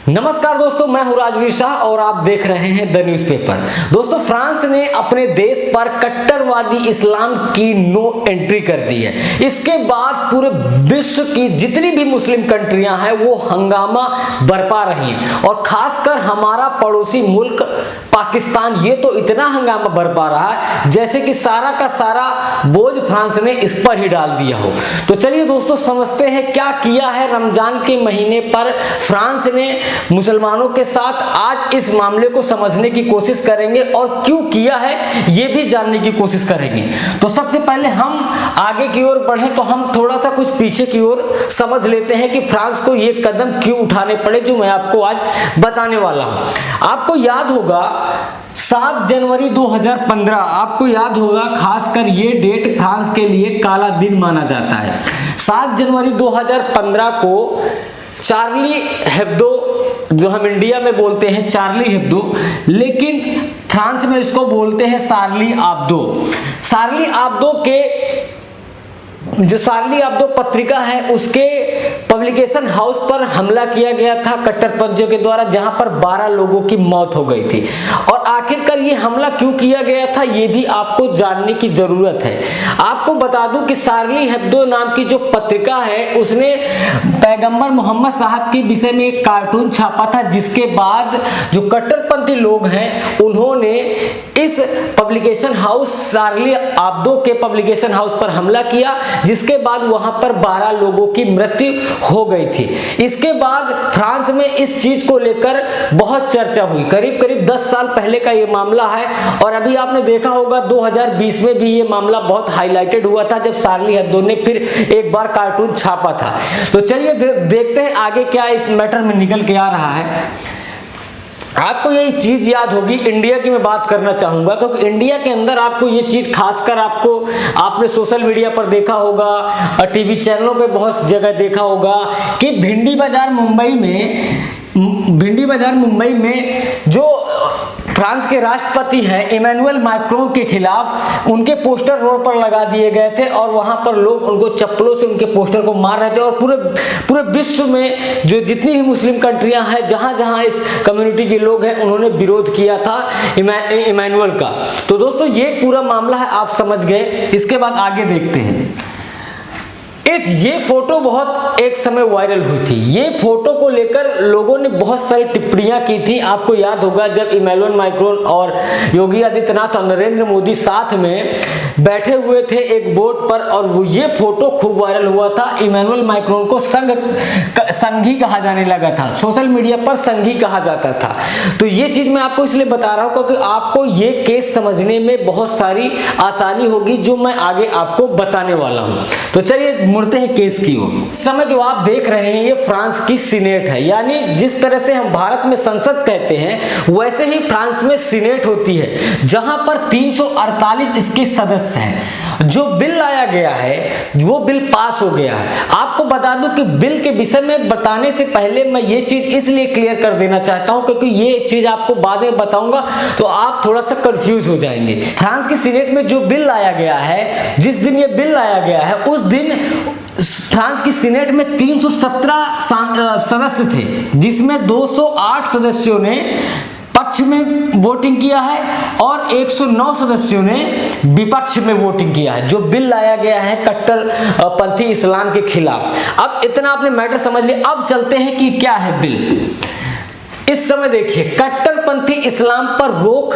नमस्कार दोस्तों, मैं हूं राजवीर शाह और आप देख रहे हैं द न्यूज़पेपर। दोस्तों, फ्रांस ने अपने देश पर कट्टरवादी इस्लाम की नो एंट्री कर दी है। इसके बाद पूरे विश्व की जितनी भी मुस्लिम कंट्रियां हैं वो हंगामा बरपा रही हैं और खासकर हमारा पड़ोसी मुल्क पाकिस्तान ये तो इतना हंगामा बरपा रहा है जैसे कि सारा का सारा बोझ फ्रांस ने इस पर ही डाल दिया हो। तो चलिए दोस्तों, समझते हैं क्या किया है रमजान के महीने पर फ्रांस ने मुसलमानों के साथ। आज इस मामले को समझने की कोशिश करेंगे और क्यों किया है ये भी जानने की कोशिश करेंगे। तो सबसे पहले हम आगे की ओर बढ़े तो हम थोड़ा सा कुछ पीछे की ओर समझ लेते हैं कि फ्रांस को ये कदम क्यों उठाने पड़े जो मैं आपको आज बताने वाला हूं। आपको याद होगा 7 जनवरी 2015, आपको याद होगा, खासकर ये डेट फ्रांस के लिए काला दिन माना जाता है। 7 जनवरी 2015 को चार्ली हेब्दो, जो हम इंडिया में बोलते हैं चार्ली हेब्दो, लेकिन फ्रांस में इसको बोलते हैं शार्ली एब्दो। शार्ली एब्दो के जो शार्ली एब्दो पत्रिका है उसके पब्लिकेशन हाउस पर हमला किया गया था कट्टरपंथियों के द्वारा, जहां पर 12 लोगों की मौत हो गई थी। और आखिरकार ये हमला क्यों किया गया था ये भी आपको जानने की जरूरत है। आपको बता दूं कि शार्ली हेब्दो नाम की जो पत्रिका है उसने पैगंबर मोहम्मद साहब के विषय में एक कार्टून छापा था, जिसके बाद जो कट्टरपंथी लोग हैं उन्होंने इस पब्लिकेशन हाउस शार्ली एब्दो के पब्लिकेशन हाउस पर हमला किया, जिसके बाद वहां पर 12 लोगों की मृत्यु हो गई थी। इसके बाद फ्रांस में इस चीज को लेकर बहुत चर्चा हुई। करीब करीब 10 साल पहले का ये मामला है और अभी आपने देखा होगा 2020 में भी ये मामला बहुत हाईलाइटेड हुआ था जब शार्ली हेब्दो ने फिर एक बार कार्टून छापा था। तो चलिए देखते हैं आगे क्या इस मैटर में निकल के आ रहा है। आपको यही चीज याद होगी, इंडिया की मैं बात करना चाहूंगा क्योंकि इंडिया के अंदर आपको ये चीज खासकर आपने सोशल मीडिया पर देखा होगा, टीवी चैनलों पे बहुत जगह देखा होगा कि भिंडी बाजार मुंबई में जो फ्रांस के राष्ट्रपति हैं इमैनुअल मैक्रों के खिलाफ उनके पोस्टर रोड पर लगा दिए गए थे और वहां पर लोग उनको चप्पलों से उनके पोस्टर को मार रहे थे। और पूरे विश्व में जो जितनी भी मुस्लिम कंट्रियां हैं जहां जहां इस कम्युनिटी के लोग हैं उन्होंने विरोध किया था इमैनुअल का। तो दोस्तों ये पूरा मामला है, आप समझ गए। इसके बाद आगे देखते हैं। ये फोटो बहुत एक समय वायरल हुई थी। ये फोटो को लेकर लोगों ने बहुत सारी टिप्पणियां की थी। आपको याद होगा जब इमैनुअल मैक्रों और योगी आदित्यनाथ और नरेंद्र मोदी साथ में बैठे हुए थे एक बोट पर और ये फोटो खूब वायरल हुआ था। इमैनुअल मैक्रों को संघी कहा जाने लगा था, सोशल मीडिया पर संघी कहा जाता था। तो ये चीज मैं आपको इसलिए बता रहा हूं क्योंकि आपको ये केस समझने में बहुत सारी आसानी होगी जो मैं आगे आपको बताने वाला हूं। तो चलिए मुड़ते हैं केस की ओर। समय जो आप देख रहे हैं ये फ्रांस की सीनेट है, यानी जिस तरह से हम भारत में संसद कहते हैं वैसे ही फ्रांस में सीनेट होती है, जहां पर 348 इसके सदस्य हैं। जो बिल लाया गया है वो बिल पास हो गया है। आपको बता दूं कि बिल के विषय में बताने से पहले मैं ये चीज इसलिए क्लियर कर देना चाहता हूं क्योंकि ये चीज आपको बाद में बताऊंगा तो आप थोड़ा सा कंफ्यूज हो जाएंगे। फ्रांस की सीनेट में जो बिल लाया गया है, जिस दिन ये बिल लाया गया है उस दिन फ्रांस की सीनेट में 317 सदस्य थे, जिसमें 208 सदस्यों ने पक्ष में वोटिंग किया है और 109 सदस्यों ने विपक्ष में वोटिंग किया है जो बिल लाया गया है कट्टरपंथी इस्लाम के खिलाफ। अब इतना आपने मैटर समझ लिया, अब चलते हैं कि क्या है बिल। इस समय देखिए, कट्टरपंथी इस्लाम पर रोक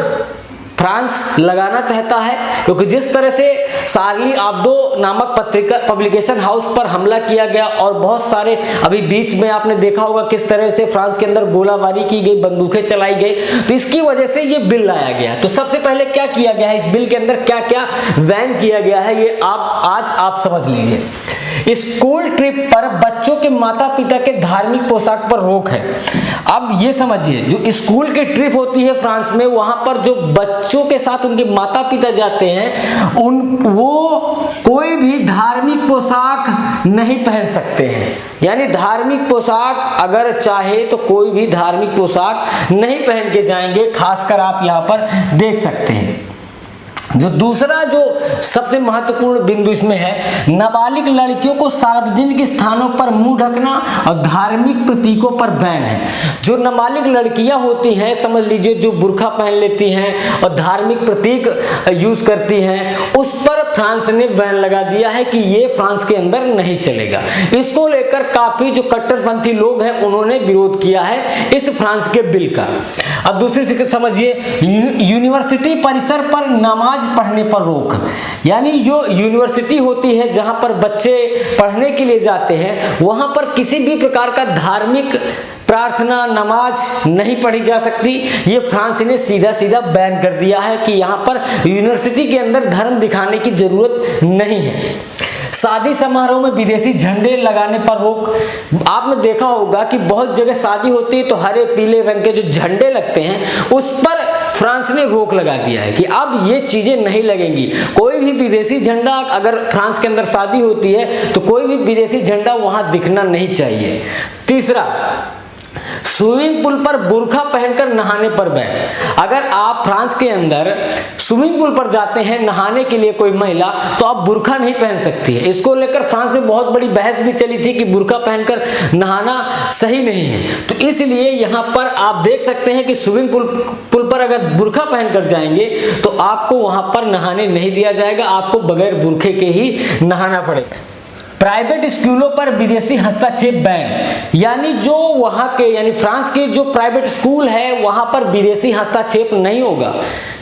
फ्रांस लगाना चाहता है क्योंकि जिस तरह से शार्ली एब्दो नामक पत्रिका पब्लिकेशन हाउस पर हमला किया गया और बहुत सारे अभी बीच में आपने देखा होगा किस तरह से फ्रांस के अंदर गोलाबारी की गई, बंदूकें चलाई गई, तो इसकी वजह से ये बिल लाया गया। तो सबसे पहले क्या किया गया है, इस बिल के अंदर क्या क्या बैन किया गया है ये आज आप समझ लीजिए। स्कूल ट्रिप पर बच्चों के माता पिता के धार्मिक पोशाक पर रोक है। अब ये समझिए, जो स्कूल की ट्रिप होती है फ्रांस में, वहां पर जो बच्चों के साथ उनके माता पिता जाते हैं वो कोई भी धार्मिक पोशाक नहीं पहन सकते हैं। यानी धार्मिक पोशाक अगर चाहे तो कोई भी धार्मिक पोशाक नहीं पहन के जाएंगे। खासकर आप यहाँ पर देख सकते हैं जो दूसरा जो सबसे महत्वपूर्ण बिंदु इसमें है, नाबालिग लड़कियों को सार्वजनिक स्थानों पर मुंह ढकना और धार्मिक प्रतीकों पर बैन है। जो नाबालिग लड़कियां होती हैं, समझ लीजिए जो बुर्का पहन लेती हैं और धार्मिक प्रतीक यूज करती हैं, उस पर फ्रांस ने बैन लगा दिया है कि ये फ्रांस के अंदर नहीं चलेगा। इसको लेकर काफी जो कट्टरपंथी लोग हैं उन्होंने विरोध किया है इस फ्रांस के बिल का। अब दूसरी चीज समझिए, यूनिवर्सिटी परिसर पर नमाज पढ़ने पर रोक, यानी जो यूनिवर्सिटी होती है जहां पर बच्चे पढ़ने के लिए जाते हैं, वहां पर किसी भी प्रकार का धार्मिक प्रार्थना नमाज नहीं पढ़ी जा सकती। ये फ्रांस ने सीधा सीधा बैन कर दिया है कि यहाँ पर यूनिवर्सिटी के अंदर धर्म दिखाने की जरूरत नहीं है। शादी समारोह में विदेशी झंडे लगाने पर रोक। आपने देखा होगा कि बहुत जगह शादी होती है तो हरे पीले रंग के जो झंडे लगते हैं उस पर फ्रांस ने रोक लगा दिया है कि अब ये चीजें नहीं लगेंगी। कोई भी विदेशी झंडा, अगर फ्रांस के अंदर शादी होती है तो कोई भी विदेशी झंडा वहां दिखना नहीं चाहिए। तीसरा, स्विमिंग पूल पर बुर्का पहनकर नहाने पर बैन। अगर आप फ्रांस के अंदर स्विमिंग पूल पर जाते हैं नहाने के लिए कोई महिला, तो आप बुर्का नहीं पहन सकती है। इसको लेकर फ्रांस में बहुत बड़ी बहस भी चली थी कि बुर्का पहनकर नहाना सही नहीं है। तो इसलिए यहाँ पर आप देख सकते हैं कि स्विमिंग पूल पर अगर बुर्का पहनकर जाएंगे तो आपको वहां पर नहाने नहीं दिया जाएगा, आपको बगैर बुर्के के ही नहाना पड़ेगा। प्राइवेट स्कूलों पर विदेशी हस्तक्षेप बैन, यानी जो वहां के यानी फ्रांस के जो प्राइवेट स्कूल है वहां पर विदेशी हस्तक्षेप नहीं होगा।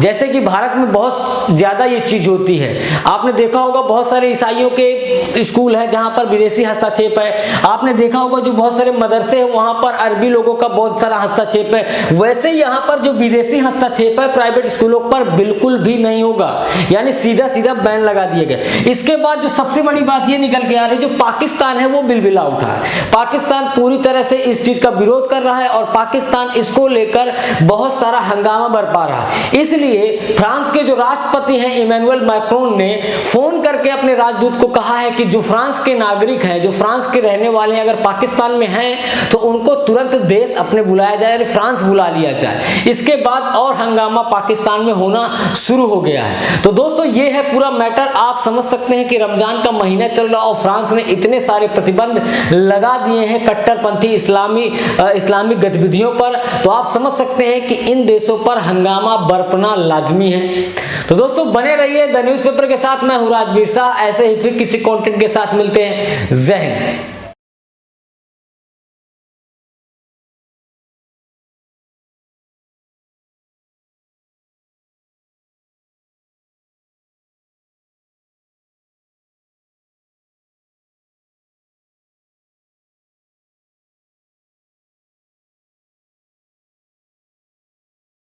जैसे कि भारत में बहुत ज्यादा ये चीज होती है, आपने देखा होगा बहुत सारे ईसाइयों के स्कूल है जहां पर विदेशी हस्तक्षेप है। आपने देखा होगा जो बहुत सारे मदरसे हैं वहां पर अरबी लोगों का बहुत सारा हस्तक्षेप है। वैसे यहाँ पर जो विदेशी हस्तक्षेप है प्राइवेट स्कूलों पर बिल्कुल भी नहीं होगा, यानी सीधा सीधा बैन लगा दिए गए। इसके बाद जो सबसे बड़ी बात ये निकल के आ रही, जो पाकिस्तान है वो बिलबिला उठा है। पाकिस्तान पूरी तरह से इस चीज का विरोध कर रहा है और पाकिस्तान इसको लेकर बहुत सारा हंगामा बरपा रहा है। इसलिए फ्रांस के जो राष्ट्रपति हैं इमैनुअल मैक्रोन ने फोन करके अपने राजदूत को कहा है कि जो फ्रांस के नागरिक हैं, जो फ्रांस के रहने वाले हैं, अगर पाकिस्तान में हैं तो उनको तुरंत देश अपने बुलाया जाए, फ्रांस बुला लिया जाए। इसके बाद और हंगामा पाकिस्तान में होना शुरू हो गया है। तो दोस्तों ये है पूरा मैटर। आप समझ सकते हैं कि रमजान का महीना चल रहा और फ्रांस ने इतने सारे प्रतिबंध लगा दिए हैं कट्टरपंथी इस्लामी गतिविधियों पर, तो आप समझ सकते हैं कि इन देशों पर हंगामा बरपना लाजमी है। तो दोस्तों बने रहिए द न्यूज़पेपर के साथ। मैं हूं राजवीर शाह, ऐसे ही फिर किसी कंटेंट के साथ मिलते हैं। जय हिंद।